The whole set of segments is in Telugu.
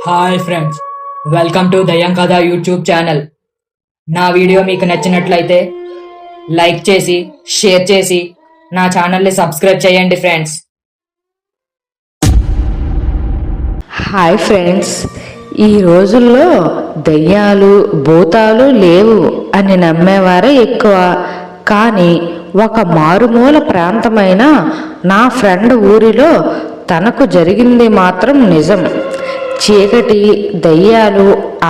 హాయ్ ఫ్రెండ్స్, వెల్కమ్ టు దయ్యం కథ యూట్యూబ్ ఛానల్. నా వీడియో మీకు నచ్చినట్లయితే లైక్ చేసి షేర్ చేసి నా ఛానల్ని సబ్స్క్రైబ్ చేయండి ఫ్రెండ్స్. హాయ్ ఫ్రెండ్స్, ఈ రోజుల్లో దయ్యాలు భూతాలు లేవు అని నమ్మేవారే ఎక్కువ. కానీ ఒక మారుమూల ప్రాంతమైన నా ఫ్రెండ్ ఊరిలో తనకు జరిగింది మాత్రం నిజం. చీకటి, దయ్యాలు,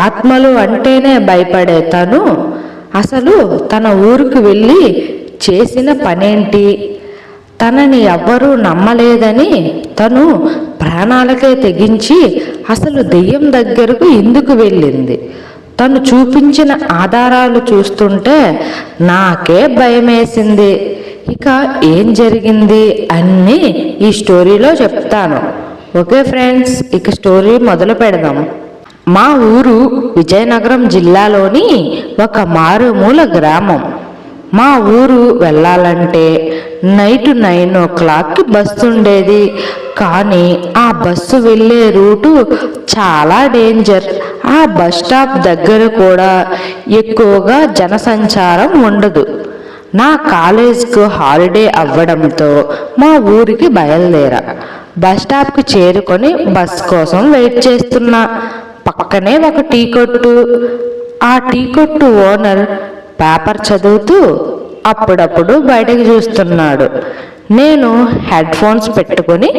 ఆత్మలు అంటేనే భయపడే తను అసలు తన ఊరికి వెళ్ళి చేసిన పనేంటి, తనని ఎవ్వరూ నమ్మలేదని తను ప్రాణాలకే తెగించి అసలు దెయ్యం దగ్గరకు ఎందుకు వెళ్ళింది, తను చూపించిన ఆధారాలు చూస్తుంటే నాకే భయమేసింది. ఇక ఏం జరిగింది అన్నీ ఈ స్టోరీలో చెప్తాను. ఓకే ఫ్రెండ్స్, ఇక స్టోరీ మొదలు పెడదాం. మా ఊరు విజయనగరం జిల్లాలోని ఒక మారుమూల గ్రామం. మా ఊరు వెళ్ళాలంటే నైట్ 9 o'clockకి బస్సు ఉండేది. కానీ ఆ బస్సు వెళ్ళే రూటు చాలా డేంజర్. ఆ బస్ స్టాప్ దగ్గర కూడా ఎక్కువగా జనసంచారం ఉండదు. నా కాలేజ్కు హాలిడే అవ్వడంతో మా ఊరికి బయలుదేరా. బస్ స్టాప్కి చేరుకొని బస్ కోసం వెయిట్ చేస్తున్నా. పక్కనే ఒక టీ కొట్టు. ఆ టీ కొట్టు ఓనర్ పేపర్ చదువుతూ అప్పుడప్పుడు బయటకు చూస్తున్నాడు. నేను హెడ్ ఫోన్స్ పెట్టుకొని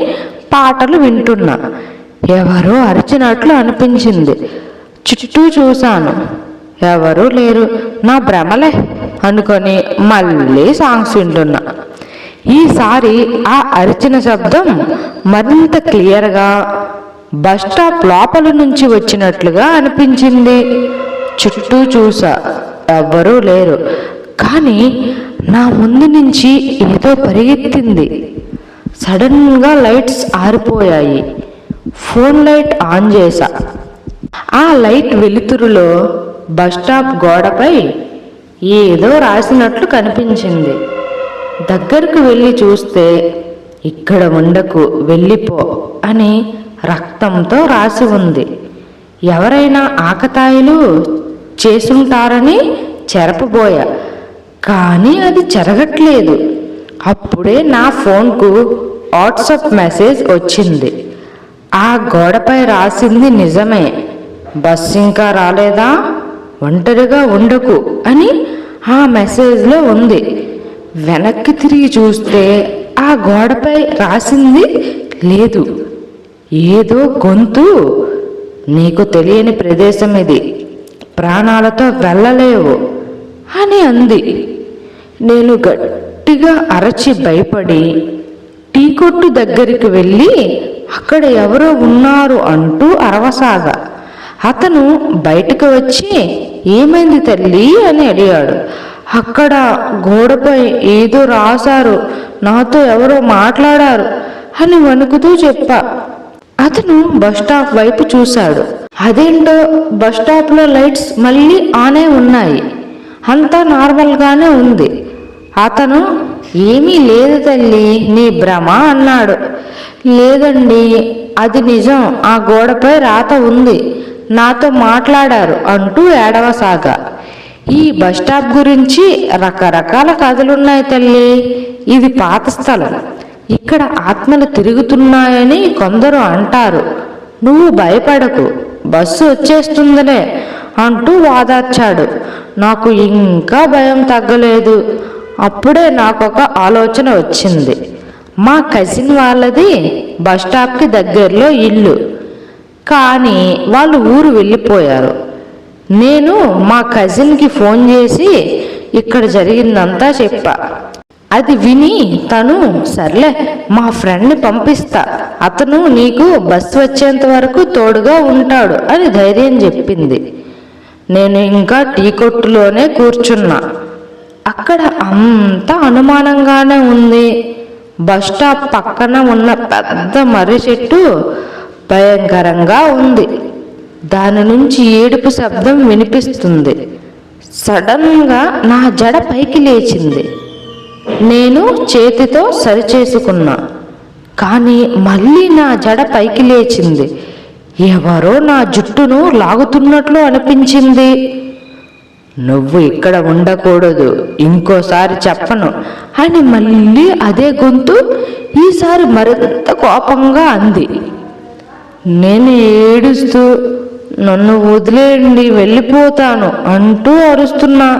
పాటలు వింటున్నా. ఎవరో అరిచినట్లు అనిపించింది. చుట్టూ చూశాను, ఎవరూ లేరు. నా భ్రమలే అనుకొని మళ్ళీ సాంగ్స్ వింటున్నా. ఈసారి ఆ అరిచిన శబ్దం మరింత క్లియర్గా బస్ స్టాప్ లోపల నుంచి వచ్చినట్లుగా అనిపించింది. చుట్టూ చూసా, ఎవ్వరూ లేరు. కానీ నా ముందు నుంచి ఏదో పరిగెత్తింది. సడన్గా లైట్స్ ఆరిపోయాయి. ఫోన్ లైట్ ఆన్ చేశా. ఆ లైట్ వెలుతురులో బస్ స్టాప్ గోడపై ఏదో రాసినట్లు కనిపించింది. దగ్గరకు వెళ్ళి చూస్తే ఇక్కడ ఉండకు, వెళ్ళిపో అని రక్తంతో రాసి ఉంది. ఎవరైనా ఆకతాయిలు చేసుంటారని చెరపబోయా, కానీ అది జరగట్లేదు. అప్పుడే నా ఫోన్కు వాట్సాప్ మెసేజ్ వచ్చింది. ఆ గోడపై రాసింది నిజమే. బస్సు ఇంకా రాలేదా, ఒంటరిగా ఉండకు అని ఆ మెసేజ్లో ఉంది. వెనక్కి తిరిగి చూస్తే ఆ గోడపై రాసింది లేదు. ఏదో గొంతు, నీకు తెలియని ప్రదేశం ఇది, ప్రాణాలతో వెళ్ళలేవు అని అంది. నేను గట్టిగా అరచి భయపడి టీ కొట్టు దగ్గరికి వెళ్ళి అక్కడ ఎవరో ఉన్నారు అంటూ అరవసాగా. అతను బయటకు వచ్చి ఏమైంది తల్లి అని అడిగాడు. అక్కడ గోడపై ఏదో రాశారు, నాతో ఎవరో మాట్లాడారు అని వణుకుతూ చెప్పా. అతను బస్ స్టాప్ వైపు చూశాడు. అదేంటో బస్ స్టాప్లో లైట్స్ మళ్ళీ ఆనే ఉన్నాయి, అంతా నార్మల్గానే ఉంది. అతను ఏమీ లేదు తల్లి, నీ భ్రమ అన్నాడు. లేదండి, అది నిజం, ఆ గోడపై రాత ఉంది, నాతో మాట్లాడారు అంటూ ఏడవసాగా. ఈ బస్ స్టాప్ గురించి రకరకాల కథలున్నాయి తల్లి. ఇది పాత స్థలం, ఇక్కడ ఆత్మలు తిరుగుతున్నాయని కొందరు అంటారు. నువ్వు భయపడకు, బస్సు వచ్చేస్తుందనే అంటూ వాదార్చాడు. నాకు ఇంకా భయం తగ్గలేదు. అప్పుడే నాకొక ఆలోచన వచ్చింది. మా కజిన్ వాళ్ళది బస్ స్టాప్కి దగ్గరలో ఇల్లు, కానీ వాళ్ళు ఊరు వెళ్ళిపోయారు. నేను మా కజిన్కి ఫోన్ చేసి ఇక్కడ జరిగిందంతా చెప్పా. అది విని తను సర్లే మా ఫ్రెండ్ని పంపిస్తా, అతను నీకు బస్సు వచ్చేంత వరకు తోడుగా ఉంటాడు అని ధైర్యం చెప్పింది. నేను ఇంకా టీ కొట్టులోనే కూర్చున్నా. అక్కడ అంతా అనుమానంగానే ఉంది. బస్ స్టాప్ పక్కన ఉన్న పెద్ద మర్రి చెట్టు భయంకరంగా ఉంది. దాని నుంచి ఏడుపు శబ్దం వినిపిస్తుంది. సడన్గా నా జడ పైకి లేచింది. నేను చేతితో సరిచేసుకున్నా, కానీ మళ్ళీ నా జడ పైకి లేచింది. ఎవరో నా జుట్టును లాగుతున్నట్లు అనిపించింది. నువ్వు ఇక్కడ ఉండకూడదు, ఇంకోసారి చెప్పను అని మళ్ళీ అదే గొంతు ఈసారి మరింత కోపంగా అంది. నేను ఏడుస్తూ నన్ను వదిలేయండి, వెళ్ళిపోతాను అంటూ అరుస్తున్నా.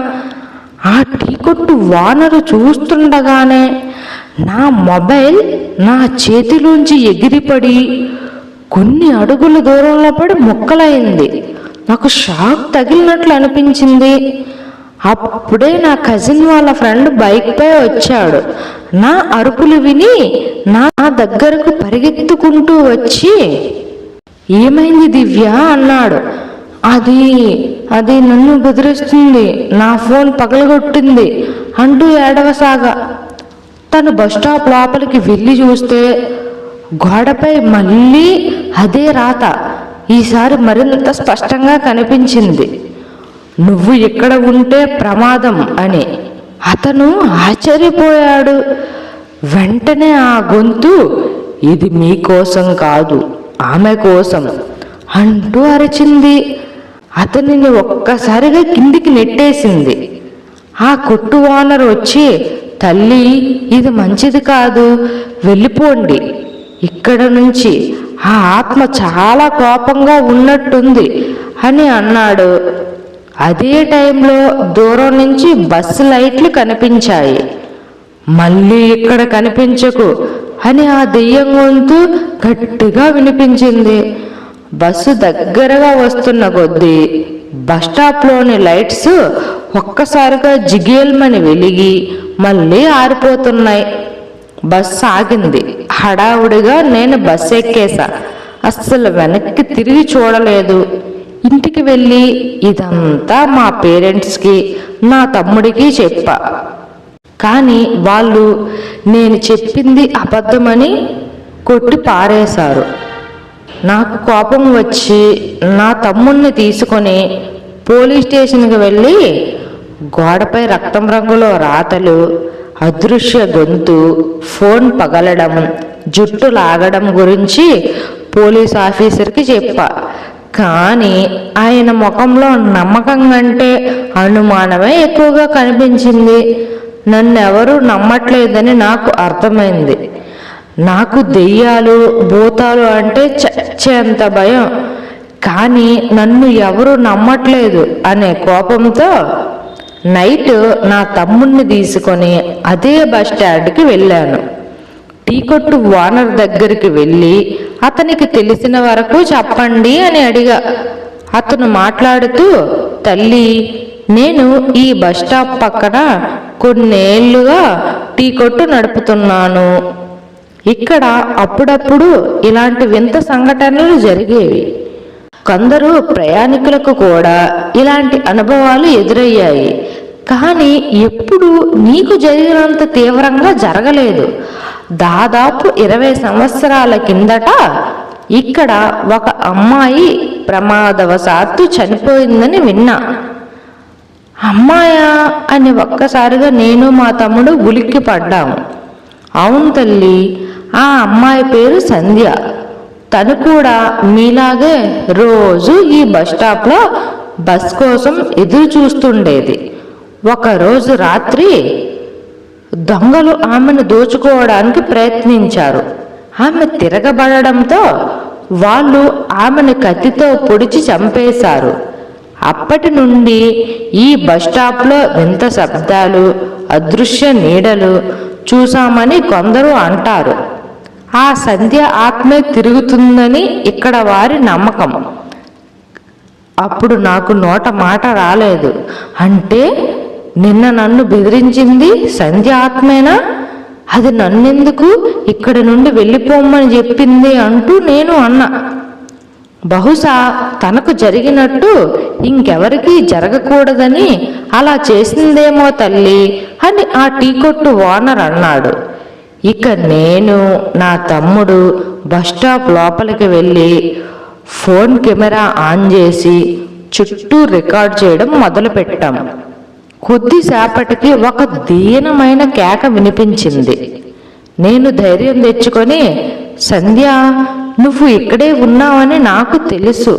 ఆ టీ కొట్టు ఓనరు చూస్తుండగానే నా మొబైల్ నా చేతిలోంచి ఎగిరిపడి కొన్ని అడుగుల దూరంలో పడి ముక్కలైంది. నాకు షాక్ తగిలినట్లు అనిపించింది. అప్పుడే నా కజిన్ వాళ్ళ ఫ్రెండ్ బైక్పై వచ్చాడు. నా అరుపులు విని నా దగ్గరకు పరిగెత్తుకుంటూ వచ్చి, ఏమైంది దివ్య అన్నాడు. అది నన్ను బెదిరిస్తుంది, నా ఫోన్ పగలగొట్టింది అంటూ ఏడవసాగా. తను బస్టాప్ లోపలికి వెళ్ళి చూస్తే గోడపై మళ్ళీ అదే రాత, ఈసారి మరింత స్పష్టంగా కనిపించింది. నువ్వు ఇక్కడ ఉంటే ప్రమాదం అని. అతను ఆశ్చర్యపోయాడు. వెంటనే ఆ గొంతు, ఇది మీకోసం కాదు, ఆమె కోసం అంటూ అరిచింది. అతనిని ఒక్కసారిగా కిందికి నెట్టేసింది. ఆ కొట్టు ఓనర్ వచ్చి, తల్లి ఇది మంచిది కాదు, వెళ్ళిపోండి ఇక్కడ నుంచి, ఆ ఆత్మ చాలా కోపంగా ఉన్నట్టుంది అని అన్నాడు. అదే టైంలో దూరం నుంచి బస్సు లైట్లు కనిపించాయి. మళ్ళీ ఇక్కడ కనిపించకు అని ఆ దెయ్యం గొంతు గట్టిగా వినిపించింది. బస్సు దగ్గరగా వస్తున్న కొద్దీ బస్టాప్లోని లైట్స్ ఒక్కసారిగా జిగేల్మని వెలిగి మళ్ళీ ఆరిపోతున్నాయి. బస్సు ఆగింది. హడావుడిగా నేను బస్సు ఎక్కేసా. అస్సలు వెనక్కి తిరిగి చూడలేదు. ఇంటికి వెళ్ళి ఇదంతా మా పేరెంట్స్కి, నా తమ్ముడికి చెప్పా. కానీ వాళ్ళు నేను చెప్పింది అబద్ధమని కొట్టి పారేశారు. నాకు కోపం వచ్చి నా తమ్ముడిని తీసుకొని పోలీస్ స్టేషన్కి వెళ్ళి గోడపై రక్తం రంగులో రాతలు, అదృశ్య గొంతు, ఫోన్ పగలడం, జుట్టు లాగడం గురించి పోలీస్ ఆఫీసర్కి చెప్పా. కానీ ఆయన ముఖంలో నమ్మకం కంటే అనుమానమే ఎక్కువగా కనిపించింది. నన్నెవరూ నమ్మట్లేదని నాకు అర్థమైంది. నాకు దెయ్యాలు, భూతాలు అంటే చచ్చేంత భయం. కానీ నన్ను ఎవరూ నమ్మట్లేదు అనే కోపంతో నైట్ నా తమ్ముడిని తీసుకొని అదే బస్ స్టాండ్కి వెళ్ళాను. టీ కొట్టు ఓనర్ దగ్గరికి వెళ్ళి అతనికి తెలిసిన వరకు చెప్పండి అని అడిగా. అతను మాట్లాడుతూ, తల్లి నేను ఈ బస్ స్టాప్ పక్కన కొన్నేళ్లుగా టీ కొట్టు నడుపుతున్నాను. ఇక్కడ అప్పుడప్పుడు ఇలాంటి వింత సంఘటనలు జరిగేవి. కొందరు ప్రయాణికులకు కూడా ఇలాంటి అనుభవాలు ఎదురయ్యాయి. కానీ ఎప్పుడు నీకు జరిగినంత తీవ్రంగా జరగలేదు. దాదాపు 20 సంవత్సరాల కిందట ఇక్కడ ఒక అమ్మాయి ప్రమాదవశాత్తు చనిపోయిందని విన్నా. అమ్మాయా అని ఒక్కసారిగా నేను మా తమ్ముడు ఉలిక్కి పడ్డాము. అవును తల్లి, ఆ అమ్మాయి పేరు సంధ్య. తను కూడా మీలాగే రోజు ఈ బస్ స్టాప్లో బస్ కోసం ఎదురు చూస్తుండేది. ఒకరోజు రాత్రి దొంగలు ఆమెను దోచుకోవడానికి ప్రయత్నించారు. ఆమె తిరగబడడంతో వాళ్ళు ఆమెను కత్తితో పొడిచి చంపేశారు. అప్పటి నుండి ఈ బస్ స్టాప్లో వింత శబ్దాలు, అదృశ్య నీడలు చూశామని కొందరు అంటారు. ఆ సంధ్య ఆత్మే తిరుగుతుందని ఇక్కడ వారి నమ్మకం. అప్పుడు నాకు నోట మాట రాలేదు. అంటే నిన్న నన్ను బెదిరించింది సంధ్య ఆత్మేనా? అది నన్నెందుకు ఇక్కడి నుండి వెళ్ళిపోమని చెప్పింది అంటూ నేను అన్నా. బహుశా తనకు జరిగినట్టు ఇంకెవరికీ జరగకూడదని అలా చేసిందేమో తల్లి అని ఆ టీ కొట్టు ఓనర్ అన్నాడు. ఇక నేను నా తమ్ముడు బస్టాప్ లోపలికి వెళ్ళి ఫోన్ కెమెరా ఆన్ చేసి చుట్టూ రికార్డ్ చేయడం మొదలుపెట్టాం. కొద్దిసేపటికి ఒక దీనమైన కేక వినిపించింది. నేను ధైర్యం తెచ్చుకొని, సంధ్య నువ్వు ఇక్కడే ఉన్నావని నాకు తెలుసు,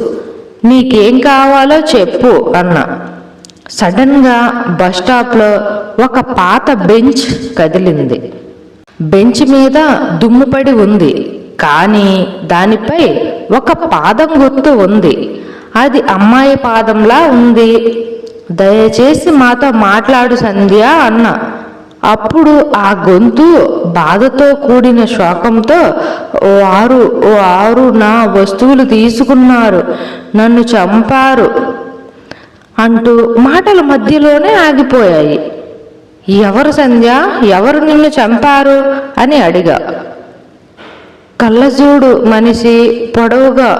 నీకేం కావాలో చెప్పు అన్నా. సడన్గా బస్ స్టాప్లో ఒక పాత బెంచ్ కదిలింది. బెంచ్ మీద దుమ్ము పడి ఉంది, కానీ దానిపై ఒక పాదం గుర్తు ఉంది. అది అమ్మాయి పాదంలా ఉంది. దయచేసి మాతో మాట్లాడు సంధ్య అన్న. అప్పుడు ఆ గొంతు బాధతో కూడిన శోకంతో, ఓ ఆరు నా వస్తువులు తీసుకున్నారు, నన్ను చంపారు అంటూ మాటల మధ్యలోనే ఆగిపోయాయి. ఎవరు సంధ్య, ఎవరు నిన్ను చంపారు అని అడిగా. కళ్ళజోడు మనిషి, పొడవుగా,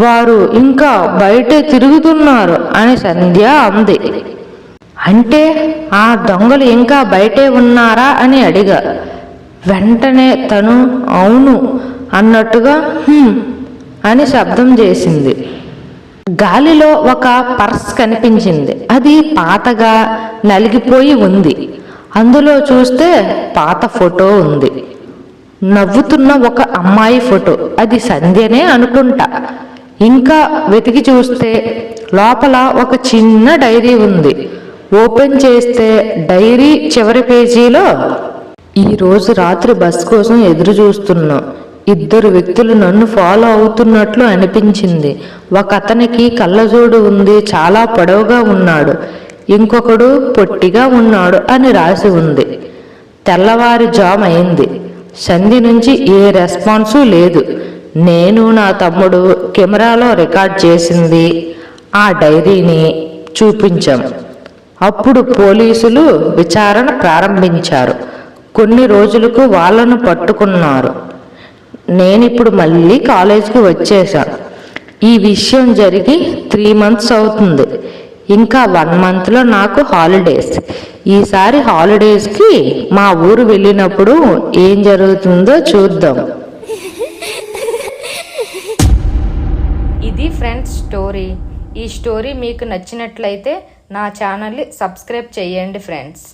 వారు ఇంకా బయటే తిరుగుతున్నారు అని సంధ్య అంది. అంటే ఆ దొంగలు ఇంకా బయటే ఉన్నారా అని అడిగా. వెంటనే తను అవును అన్నట్టుగా అని శబ్దం చేసింది. గాలిలో ఒక పర్స్ కనిపించింది. అది పాతగా నలిగిపోయి ఉంది. అందులో చూస్తే పాత ఫోటో ఉంది, నవ్వుతున్న ఒక అమ్మాయి ఫోటో. అది సంధ్యనే అనుకుంటా. ఇంకా వెతికి చూస్తే లోపల ఒక చిన్న డైరీ ఉంది. ఓపెన్ చేస్తే డైరీ చివరి పేజీలో, ఈరోజు రాత్రి బస్ కోసం ఎదురు చూస్తున్నాం. 2 వ్యక్తులు నన్ను ఫాలో అవుతున్నట్లు అనిపించింది. ఒక అతనికి కళ్ళజోడు ఉంది, చాలా పొడవుగా ఉన్నాడు. ఇంకొకడు పొట్టిగా ఉన్నాడు అని రాసి ఉంది. తెల్లవారుజాము అయింది. సంధి నుంచి ఏ రెస్పాన్సు లేదు. నేను నా తమ్ముడు కెమెరాలో రికార్డ్ చేసింది ఆ డైరీని చూపించాం. అప్పుడు పోలీసులు విచారణ ప్రారంభించారు. కొన్ని రోజులకు వాళ్ళను పట్టుకున్నారు. నేనిప్పుడు మళ్ళీ కాలేజీకి వచ్చేసాను. ఈ విషయం జరిగి 3 months అవుతుంది. ఇంకా 1 monthలో నాకు హాలిడేస్. ఈసారి హాలిడేస్కి మా ఊరు వెళ్ళినప్పుడు ఏం జరుగుతుందో చూద్దాం. ఇది ఫ్రెండ్స్ స్టోరీ. ఈ స్టోరీ మీకు నచ్చినట్లయితే నా ఛానల్ని సబ్స్క్రైబ్ చేయండి ఫ్రెండ్స్.